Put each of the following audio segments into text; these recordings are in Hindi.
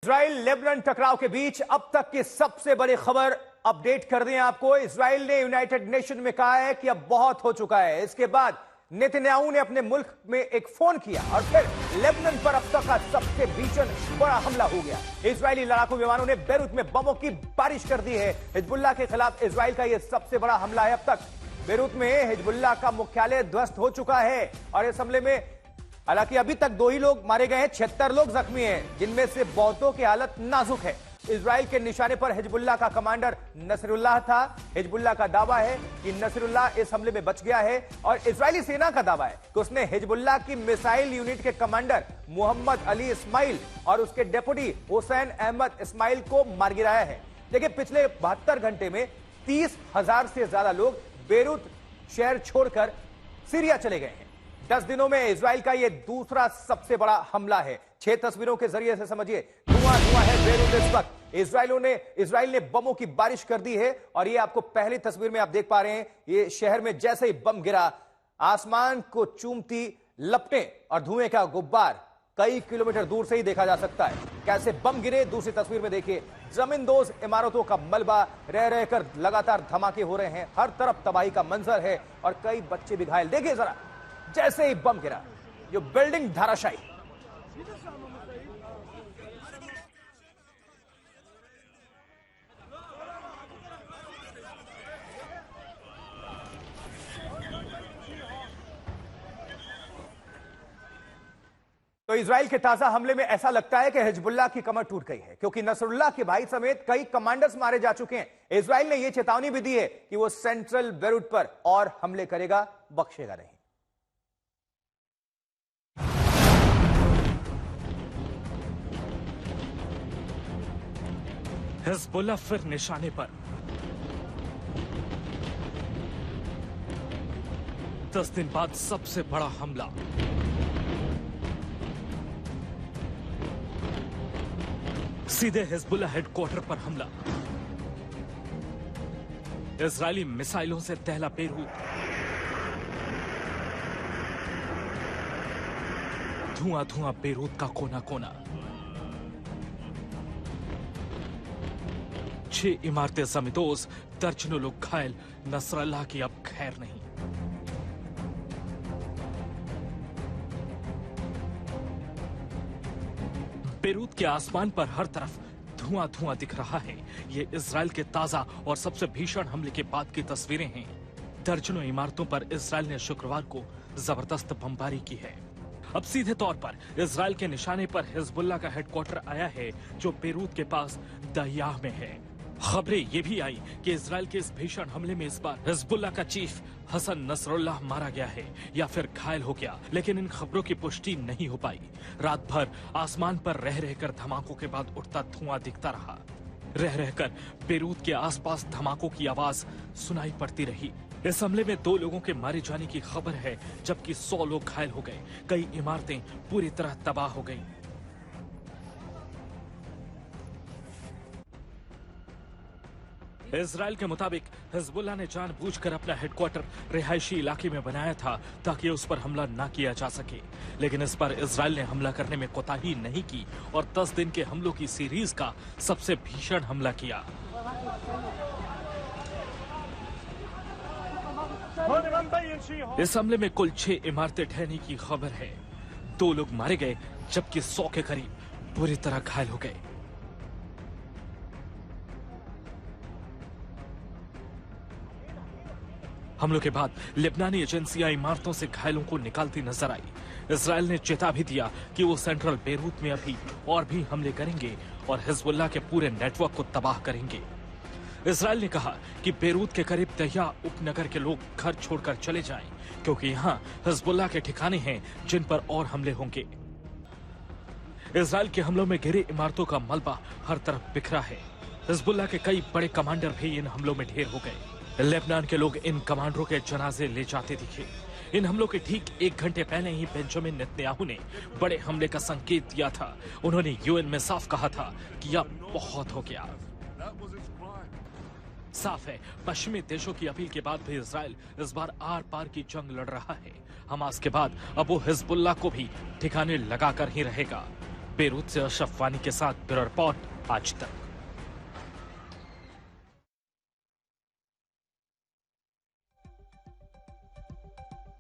इजराइल लेबनान टकराव के बीच अब तक की सबसे बड़ी खबर अपडेट कर दें आपको। इजराइल ने यूनाइटेड नेशन में कहा है कि अब बहुत हो चुका है। इसके बाद नेतन्याहू ने अपने मुल्क में एक फोन किया और फिर लेबनान पर अब तक का सबसे भीषण बड़ा हमला हो गया। इजरायली लड़ाकू विमानों ने बेरूत में बमों की बारिश कर दी है। हिजबुल्लाह के खिलाफ इजराइल का यह सबसे बड़ा हमला है अब तक। बेरूत में हिजबुल्लाह का मुख्यालय ध्वस्त हो चुका है और इस हमले में हालांकि अभी तक 2 ही लोग मारे गए हैं, 76 लोग जख्मी हैं, जिनमें से बहुतों की हालत नाजुक है। इजराइल के निशाने पर हिजबुल्लाह का कमांडर नसरुल्लाह था। हिजबुल्लाह का दावा है कि नसरुल्लाह इस हमले में बच गया है और इजरायली सेना का दावा है कि उसने हिजबुल्लाह की मिसाइल यूनिट के कमांडर मोहम्मद अली इस्माइल और उसके डेप्यूटी हुसैन अहमद इस्माइल को मार गिराया है। देखिए, पिछले 72 घंटे में 30,000 से ज्यादा लोग बेरूत शहर छोड़कर सीरिया चले गए हैं। 10 दिनों में इजराइल का यह दूसरा सबसे बड़ा हमला है। 6 तस्वीरों के जरिए से समझिए, धुआं धुआं है बेरूत इस वक्त। इजराइल ने बमों की बारिश कर दी है और ये आपको पहली तस्वीर में आप देख पा रहे हैं। ये शहर में जैसे ही बम गिरा, आसमान को चूमती लपटें और धुएं का गुब्बार कई किलोमीटर दूर से ही देखा जा सकता है। कैसे बम गिरे, दूसरी तस्वीर में देखिए, जमींदोज इमारतों का मलबा, रह रहकर लगातार धमाके हो रहे हैं। हर तरफ तबाही का मंजर है और कई बच्चे भी घायल। देखिए जरा, जैसे ही बम गिरा, ये बिल्डिंग धराशायी। तो इजराइल के ताजा हमले में ऐसा लगता है कि हिजबुल्लाह की कमर टूट गई है, क्योंकि नसरुल्लाह के भाई समेत कई कमांडर्स मारे जा चुके हैं। इजराइल ने यह चेतावनी भी दी है कि वो सेंट्रल बेरूत पर और हमले करेगा, बख्शेगा नहीं। हिजबुल्लाह फिर निशाने पर। 10 दिन बाद सबसे बड़ा हमला। सीधे हिजबुल्लाह हेडक्वार्टर पर हमला। इजरायली मिसाइलों से दहला बेरूत। धुआं धुआं बेरूत का कोना कोना। 6 इमारतें समेत दर्जनों लोग घायल। नसरल्लाह की अब खैर नहीं। बेरूत के आसमान पर हर तरफ धुआं धुआं दिख रहा है। ये इजराइल के ताजा और सबसे भीषण हमले के बाद की तस्वीरें हैं। दर्जनों इमारतों पर इजराइल ने शुक्रवार को जबरदस्त बमबारी की है। अब सीधे तौर पर इजराइल के निशाने पर हिजबुल्लाह का हेडक्वार्टर आया है, जो बेरूत के पास दयाह में है। खबरें ये भी आई कि इजराइल के इस भीषण हमले में इस बार हिजबुल्लाह का चीफ हसन नसरुल्लाह मारा गया है या फिर घायल हो गया, लेकिन इन खबरों की पुष्टि नहीं हो पाई। रात भर आसमान पर रह रहकर धमाकों के बाद उठता धुआं दिखता रहा। रह रहकर बेरूत के आसपास धमाकों की आवाज सुनाई पड़ती रही। इस हमले में 2 लोगों के मारे जाने की खबर है, जबकि 100 लोग घायल हो गए। कई इमारतें पूरी तरह तबाह हो गई। इजराइल के मुताबिक हिजबुल्लाह ने जानबूझकर अपना हेडक्वार्टर रिहायशी इलाके में बनाया था ताकि उस पर हमला न किया जा सके, लेकिन इस पर इजराइल ने हमला करने में कोताही नहीं की और 10 दिन के हमलों की सीरीज का सबसे भीषण हमला किया। इस हमले में कुल 6 इमारतें ढहने की खबर है। 2 लोग मारे गए, जबकि 100 के करीब बुरी तरह घायल हो गए। हमलों के बाद लेबनानी एजेंसियां इमारतों से घायलों को निकालती नजर आई। इजराइल ने चेता भी दिया कि वो सेंट्रल बेरूत में अभी और भी हमले करेंगे और हिजबुल्लाह के पूरे नेटवर्क को तबाह करेंगे। इजराइल ने कहा कि बेरूत के करीब दहिया उपनगर के लोग घर छोड़कर चले जाएं, क्योंकि यहाँ हिजबुल्लाह के ठिकाने हैं जिन पर और हमले होंगे। इजराइल के हमलों में गिरी इमारतों का मलबा हर तरफ बिखरा है। हिजबुल्लाह के कई बड़े कमांडर भी इन हमलों में ढेर हो गए। लेबनान के लोग इन कमांडरों के जनाजे ले जाते दिखे। इन हमलों के ठीक 1 घंटे पहले ही बेंजामिन नेतन्याहू ने बड़े हमले का संकेत दिया था। उन्होंने यूएन में साफ कहा था कि अब बहुत हो गया। साफ है, पश्चिमी देशों की अपील के बाद भी इजराइल इस बार आर पार की जंग लड़ रहा है। हमास के बाद अब वो हिजबुल्लाह को भी ठिकाने लगाकर ही रहेगा। बेरूत से अशरफ वानी के साथ ब्यूरो रिपोर्ट आज तक।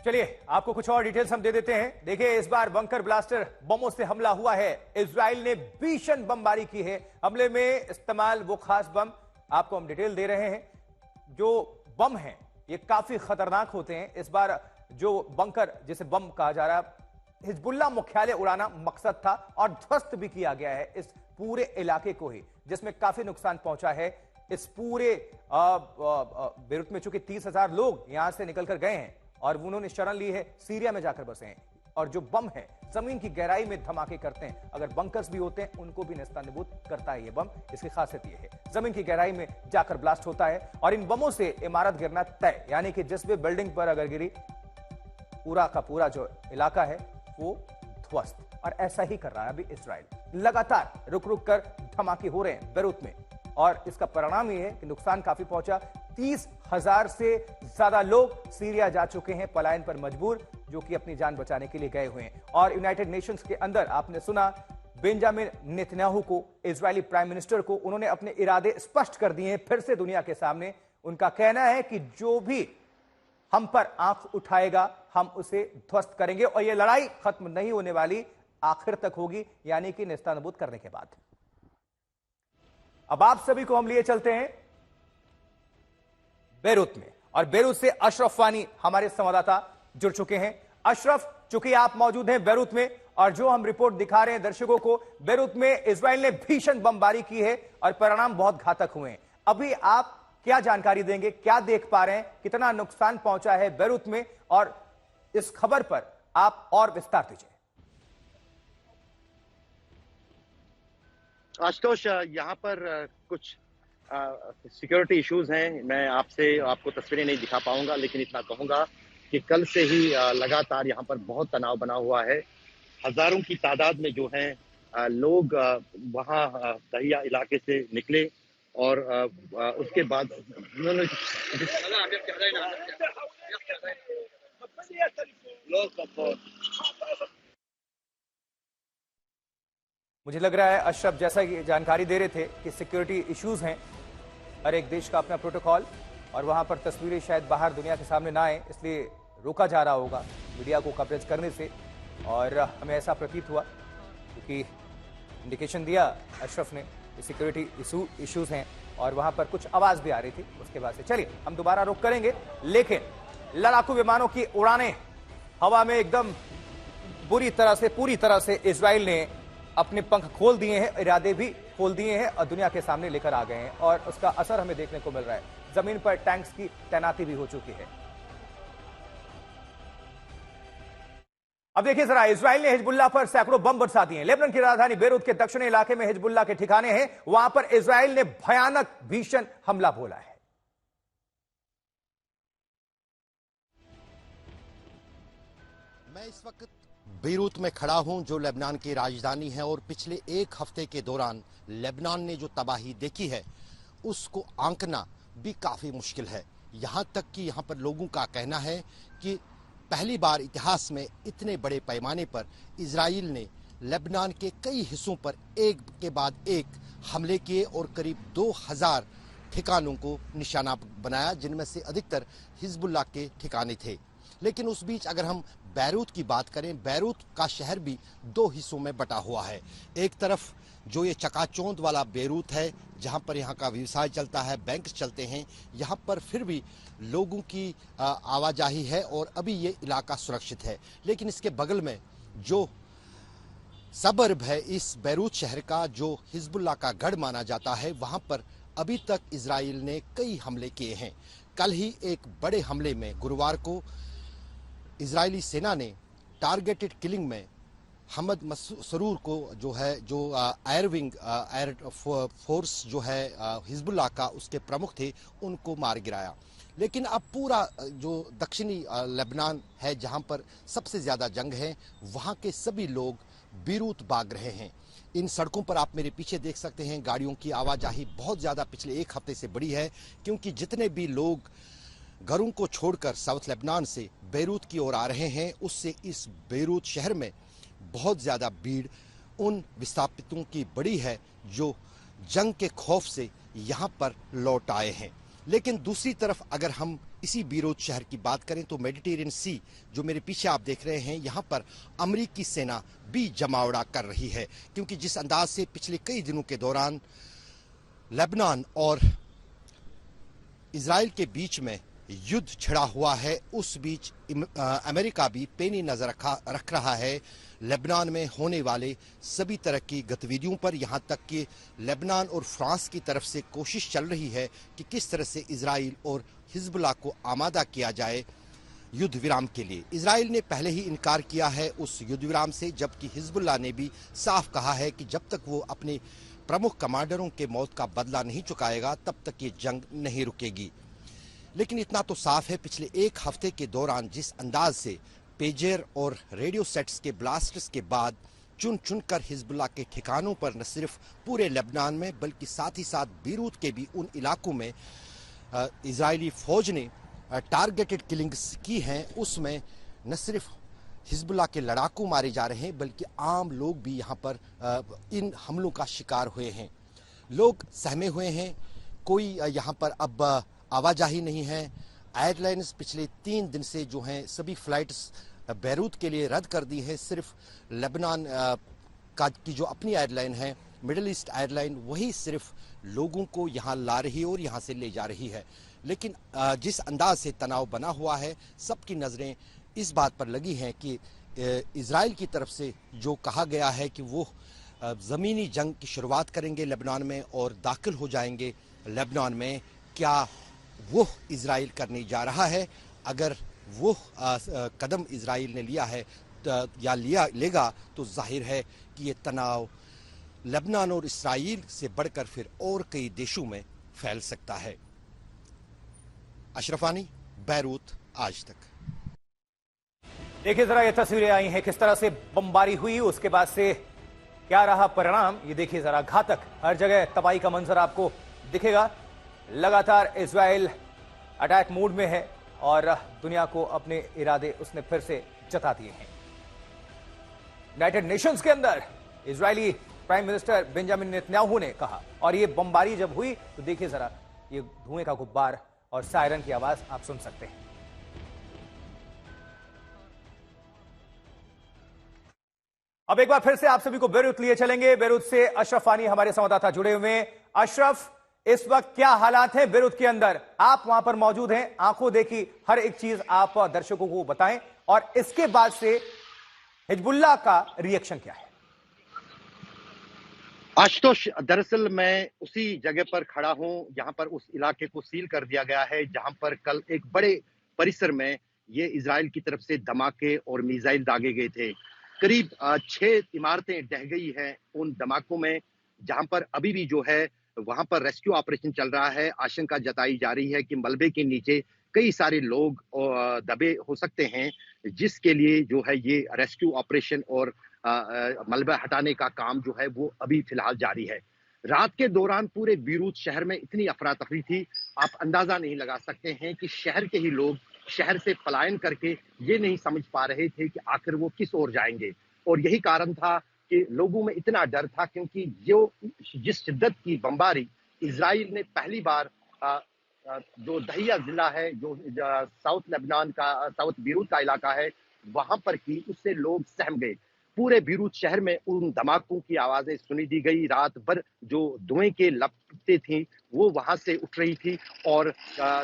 चलिए आपको कुछ और डिटेल्स हम दे देते हैं। देखिए, इस बार बंकर ब्लास्टर बमों से हमला हुआ है। इजराइल ने भीषण बमबारी की है। हमले में इस्तेमाल वो खास बम आपको हम डिटेल दे रहे हैं। जो बम हैं ये काफी खतरनाक होते हैं। इस बार जो बंकर जिसे बम कहा जा रहा है, हिजबुल्लाह मुख्यालय उड़ाना मकसद था और ध्वस्त भी किया गया है इस पूरे इलाके को ही, जिसमें काफी नुकसान पहुंचा है। इस पूरे बेरूत में चूंकि 30,000 लोग यहां से निकलकर गए हैं और उन्होंने शरण ली है, सीरिया में जाकर बसे हैं। और जो बम है जमीन की गहराई में धमाके करते हैं। अगर बंकर्स भी होते हैं उनको भी नेस्तनाबूद करता है ये बम। इसकी खासियत ये है जमीन की गहराई में जाकर ब्लास्ट होता है और इन बमों से इमारत गिरना तय, यानी कि जिस भी बिल्डिंग पर अगर गिरी पूरा का पूरा जो इलाका है वो ध्वस्त। और ऐसा ही कर रहा है अभी इजराइल। लगातार रुक रुक कर धमाके हो रहे हैं बेरूत में और इसका परिणाम ये है कि नुकसान काफी पहुंचा। 30,000 से ज्यादा लोग सीरिया जा चुके हैं पलायन पर मजबूर, जो कि अपनी जान बचाने के लिए गए हुए हैं। और यूनाइटेड नेशंस के अंदर आपने सुना बेंजामिन नेतन्याहू को, इजरायली प्राइम मिनिस्टर को, उन्होंने अपने इरादे स्पष्ट कर दिए हैं फिर से दुनिया के सामने। उनका कहना है कि जो भी हम पर आंख उठाएगा हम उसे ध्वस्त करेंगे और यह लड़ाई खत्म नहीं होने वाली, आखिर तक होगी, यानी कि नेस्तनाबूद करने के बाद। अब आप सभी को हम लिए चलते हैं बेरूत में और बेरूत से अशरफ वानी हमारे संवाददाता जुड़ चुके हैं। अशरफ, चूंकि आप मौजूद हैं बेरूत में और जो हम रिपोर्ट दिखा रहे हैं दर्शकों को, बेरूत में इजराइल ने भीषण बमबारी की है और परिणाम बहुत घातक हुए हैं। अभी आप क्या जानकारी देंगे, क्या देख पा रहे हैं, कितना नुकसान पहुंचा है बेरूत में, और इस खबर पर आप और विस्तार दीजिए। आशुतोष, यहाँ पर कुछ सिक्योरिटी इश्यूज हैं। मैं आपको तस्वीरें नहीं दिखा पाऊंगा, लेकिन इतना कहूंगा कि कल से ही लगातार यहाँ पर बहुत तनाव बना हुआ है। हजारों की तादाद में जो है लोग वहाँ दहिया इलाके से निकले और उसके बाद उन्होंने मुझे लग रहा है अशरफ, जैसा कि जानकारी दे रहे थे कि सिक्योरिटी इश्यूज हैं, हर एक देश का अपना प्रोटोकॉल, और वहां पर तस्वीरें शायद बाहर दुनिया के सामने ना आए इसलिए रोका जा रहा होगा मीडिया को कवरेज करने से। और हमें ऐसा प्रतीत हुआ क्योंकि इंडिकेशन दिया अशरफ ने कि सिक्योरिटी इश्यूज हैं और वहां पर कुछ आवाज भी आ रही थी उसके बाद से। चलिए हम दोबारा रुक करेंगे, लेकिन लड़ाकू विमानों की उड़ानें हवा में एकदम पूरी तरह से इजराइल ने अपने पंख खोल दिए हैं, इरादे भी खोल दिए हैं और दुनिया के सामने लेकर आ गए हैं और उसका असर हमें देखने को मिल रहा है। जमीन पर टैंक्स की तैनाती भी हो चुकी है। अब देखिए जरा, इजराइल ने हिजबुल्लाह पर सैकड़ों बम बरसा दिए हैं। लेबनान की राजधानी बेरूत के दक्षिणी इलाके में हिजबुल्लाह के ठिकाने हैं, वहां पर इजराइल ने भयानक भीषण हमला बोला है। मैं इस वक्त बेरूत में खड़ा हूं, जो लेबनान की राजधानी है, और पिछले एक हफ्ते के दौरान लेबनान ने जो तबाही देखी है उसको आंकना भी काफी मुश्किल है। यहां तक कि यहां पर लोगों का कहना है कि पहली बार इतिहास में इतने बड़े पैमाने पर इजराइल ने लेबनान के कई हिस्सों पर एक के बाद एक हमले किए और करीब 2000 ठिकानों को निशाना बनाया, जिनमें से अधिकतर हिजबुल्लाह के ठिकाने थे। लेकिन उस बीच अगर हम बेरूत की बात करें, बेरूत का शहर भी दो हिस्सों में बटा हुआ है। एक तरफ जो ये चकाचौंध वाला बेरूत है, जहां पर यहाँ का व्यवसाय चलता है, बैंक चलते हैं, यहाँ पर फिर भी लोगों की आवाजाही है और अभी ये इलाका सुरक्षित है। लेकिन इसके बगल में जो सबर्ब है इस बेरूत शहर का, जो हिजबुल्लाह का गढ़ माना जाता है, वहां पर अभी तक इजराइल ने कई हमले किए हैं। कल ही एक बड़े हमले में गुरुवार को इजरायली सेना ने टारगेटेड किलिंग में हमद मसरूर को जो एयर विंग एयर फोर्स जो है हिजबुल्लाह का, उसके प्रमुख थे, उनको मार गिराया। लेकिन अब पूरा जो दक्षिणी लेबनान है, जहां पर सबसे ज्यादा जंग है, वहां के सभी लोग बेरूत भाग रहे हैं। इन सड़कों पर आप मेरे पीछे देख सकते हैं, गाड़ियों की आवाजाही बहुत ज्यादा पिछले एक हफ्ते से बढ़ी है, क्योंकि जितने भी लोग घरों को छोड़कर साउथ लेबनान से बेरूत की ओर आ रहे हैं, उससे इस बेरूत शहर में बहुत ज्यादा भीड़ उन विस्थापितों की बड़ी है जो जंग के खौफ से यहाँ पर लौट आए हैं। लेकिन दूसरी तरफ अगर हम इसी बीरूत शहर की बात करें तो मेडिटेरियन सी जो मेरे पीछे आप देख रहे हैं, यहाँ पर अमेरिकी सेना भी जमावड़ा कर रही है, क्योंकि जिस अंदाज से पिछले कई दिनों के दौरान लेबनान और इजराइल के बीच में युद्ध छिड़ा हुआ है, उस बीच अमेरिका भी पैनी नजर रख रहा है लेबनान में होने वाले सभी तरह की गतिविधियों पर। यहाँ तक कि लेबनान और फ्रांस की तरफ से कोशिश चल रही है कि किस तरह से इजराइल और हिजबुल्लाह को आमादा किया जाए युद्ध विराम के लिए। इजराइल ने पहले ही इनकार किया है उस युद्ध विराम से, जबकि हिजबुल्लाह ने भी साफ कहा है कि जब तक वो अपने प्रमुख कमांडरों के मौत का बदला नहीं चुकाएगा तब तक ये जंग नहीं रुकेगी। लेकिन इतना तो साफ है, पिछले एक हफ्ते के दौरान जिस अंदाज से पेजर और रेडियो सेट्स के ब्लास्ट्स के बाद चुन चुनकर हिजबुल्लाह के ठिकानों पर न सिर्फ पूरे लेबनान में बल्कि साथ ही साथ बीरूत के भी उन इलाकों में इजरायली फौज ने टारगेटेड किलिंग्स की हैं, उसमें न सिर्फ हिजबुल्लाह के लड़ाकू मारे जा रहे हैं बल्कि आम लोग भी यहाँ पर इन हमलों का शिकार हुए हैं। लोग सहमे हुए हैं, कोई यहाँ पर अब आवाजाही नहीं है। एयरलाइंस पिछले 3 दिन से जो हैं सभी फ्लाइट्स बैरूत के लिए रद्द कर दी है। सिर्फ लेबनान की जो अपनी एयरलाइन है मिडिल ईस्ट एयरलाइन, वही सिर्फ लोगों को यहाँ ला रही है और यहाँ से ले जा रही है। लेकिन जिस अंदाज से तनाव बना हुआ है, सबकी नज़रें इस बात पर लगी हैं कि इजराइल की तरफ से जो कहा गया है कि वो ज़मीनी जंग की शुरुआत करेंगे लेबनान में और दाखिल हो जाएंगे लेबनान में, क्या वो इजराइल करने जा रहा है? अगर वो कदम इजराइल ने लिया है या लेगा तो जाहिर है कि ये तनाव लेबनान और इस्राइल से बढ़कर फिर और कई देशों में फैल सकता है। अशरफानी, बैरूत, आज तक। देखिए जरा ये तस्वीरें आई हैं, किस तरह से बमबारी हुई, उसके बाद से क्या रहा परिणाम, ये देखिए जरा। घातक, हर जगह तबाही का मंजर आपको दिखेगा। लगातार इजराइल अटैक मोड में है और दुनिया को अपने इरादे उसने फिर से जता दिए हैं। यूनाइटेड नेशंस के अंदर Israeli prime minister Benjamin Netanyahu ने कहा, और ये बमबारी जब हुई तो देखिए जरा, ये धुएं का गुब्बार और सायरन की आवाज आप सुन सकते हैं। अब एक बार फिर से आप सभी को बेरूत लिए चलेंगे। बेरूत से अशरफ फानी हमारे संवाददाता जुड़े हुए हैं। अशरफ, इस वक्त क्या हालात हैं बेरूत के अंदर? आप वहां पर मौजूद हैं, आंखों देखी हर एक चीज आप दर्शकों को बताएं, और इसके बाद से हिजबुल्लाह का रिएक्शन क्या है? आशुतोष, दरअसल मैं उसी जगह पर खड़ा हूं, यहां पर उस इलाके को सील कर दिया गया है जहां पर कल एक बड़े परिसर में ये इजराइल की तरफ से धमाके और मिसाइल दागे गए थे। करीब 6 इमारतें ढह गई हैं उन धमाकों में, जहां पर अभी भी जो है वहां पर रेस्क्यू ऑपरेशन चल रहा है। आशंका जताई जा रही है कि मलबे के नीचे कई सारे लोग दबे हो सकते हैं, जिसके लिए जो है ये रेस्क्यू ऑपरेशन और मलबा हटाने का काम जो है वो अभी फिलहाल जारी है। रात के दौरान पूरे बीरूत शहर में इतनी अफरा तफरी थी, आप अंदाजा नहीं लगा सकते हैं कि शहर के ही लोग शहर से पलायन करके ये नहीं समझ पा रहे थे कि आखिर वो किस ओर जाएंगे। और यही कारण था कि लोगों में इतना डर था, क्योंकि जिस शिद्दत की बमबारी इजराइल ने पहली बार जो दहिया जिला है, जो साउथ लेबनान का, साउथ बीरूत का इलाका है, वहां पर की, उससे लोग सहम गए। पूरे बीरूत शहर में उन धमाकों की आवाजें सुनी दी गई। रात भर जो धुएं के लपटें थी वो वहां से उठ रही थी और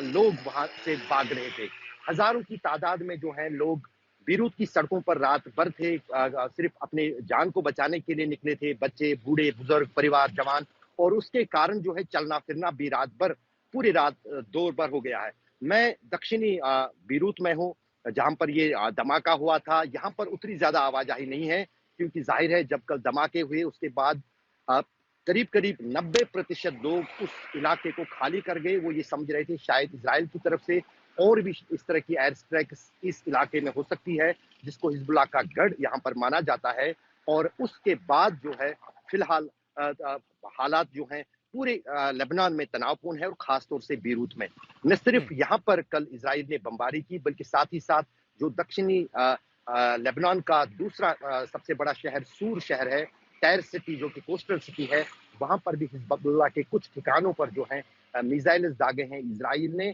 लोग वहां से भाग रहे थे। हजारों की तादाद में जो है लोग बीरूत की सड़कों पर रात भर थे, सिर्फ अपने जान को बचाने के लिए निकले थे। बच्चे, बूढ़े, बुजुर्ग, परिवार, जवान, और उसके कारण जो है चलना फिरना भी रात भर, पूरी रात दौर भर हो गया है। मैं दक्षिणी बीरूत में हूँ जहां पर ये धमाका हुआ था। यहाँ पर उतनी ज्यादा आवाजाही नहीं है, क्योंकि जाहिर है जब कल धमाके हुए उसके बाद करीब करीब 90% लोग उस इलाके को खाली कर गए। वो ये समझ रहे थे शायद इजराइल की तरफ से और भी इस तरह की एयर स्ट्राइक इस इलाके में हो सकती है, जिसको हिजबुल्लाह का गढ़ यहाँ पर माना जाता है। और उसके बाद जो है फिलहाल हालात जो हैं पूरे लेबनान में तनावपूर्ण है, और खासतौर से बीरूत में। न सिर्फ यहाँ पर कल इजराइल ने बमबारी की, बल्कि साथ ही साथ जो दक्षिणी लेबनान का दूसरा सबसे बड़ा शहर सूर शहर है, टायर सिटी जो कि कोस्टल सिटी है, वहां पर भी हिजबुल्लाह के कुछ ठिकानों पर जो है मिसाइल दागे हैं इसराइल ने।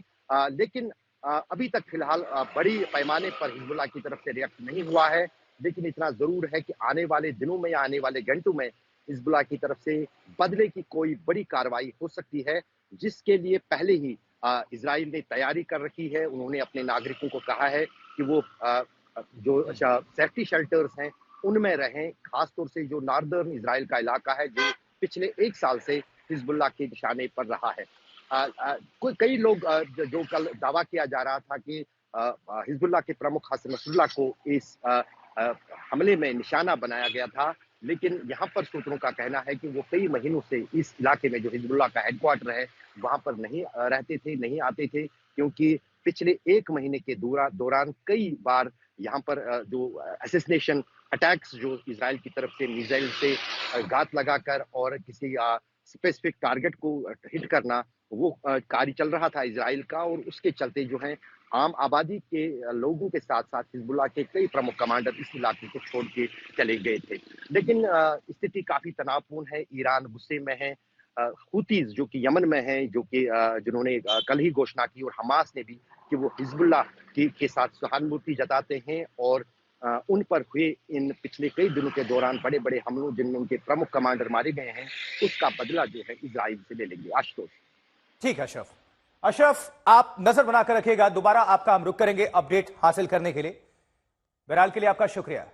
लेकिन अभी तक फिलहाल बड़ी पैमाने पर हिजबुल्लाह की तरफ से रिएक्ट नहीं हुआ है। लेकिन इतना जरूर है कि आने वाले दिनों में या आने वाले घंटों में हिजबुल्लाह की तरफ से बदले की कोई बड़ी कार्रवाई हो सकती है, जिसके लिए पहले ही इजराइल ने तैयारी कर रखी है। उन्होंने अपने नागरिकों को कहा है कि वो जो सेफ्टी शेल्टर्स हैं उनमें रहें, खासतौर से जो नॉर्दर्न इजराइल का इलाका है जो पिछले 1 साल से हिजबुल्लाह के निशाने पर रहा है। कई लोग जो कल दावा किया जा रहा था कि हिजबुल्लाह के प्रमुख हसन नसरुल्लाह को इस हमले में निशाना बनाया गया था, लेकिन यहाँ पर सूत्रों का कहना है कि वो कई महीनों से इस इलाके में जो हिजबुल्लाह का हेडक्वार्टर है वहां पर नहीं रहते थे, नहीं आते थे, क्योंकि पिछले 1 महीने के दौरान कई बार यहाँ पर जो असैसिनेशन अटैक्स जो इजराइल की तरफ से मिसाइल से घात लगाकर और किसी स्पेसिफिक टारगेट को हिट करना, वो कार्य चल रहा था इजराइल का। और उसके चलते जो है आम आबादी के लोगों के साथ साथ हिजबुल्लाह के कई प्रमुख कमांडर इस इलाके को छोड़ के चले गए थे। लेकिन स्थिति काफी तनावपूर्ण है, ईरान गुस्से में है, हुतीज जो कि यमन में हैं, जो कि जिन्होंने कल ही घोषणा की, और हमास ने भी, कि वो हिजबुल्लाह के साथ सहानुभूति जताते हैं और उन पर हुए इन पिछले कई दिनों के दौरान बड़े बड़े हमलों जिनमें उनके प्रमुख कमांडर मारे गए हैं, उसका बदला जो है इजराइल से ले लेंगे। आशुतोष। ठीक है अशरफ। अशरफ, आप नजर बनाकर रखिएगा, दोबारा आपका हम रुख करेंगे अपडेट हासिल करने के लिए। बहरहाल के लिए आपका शुक्रिया।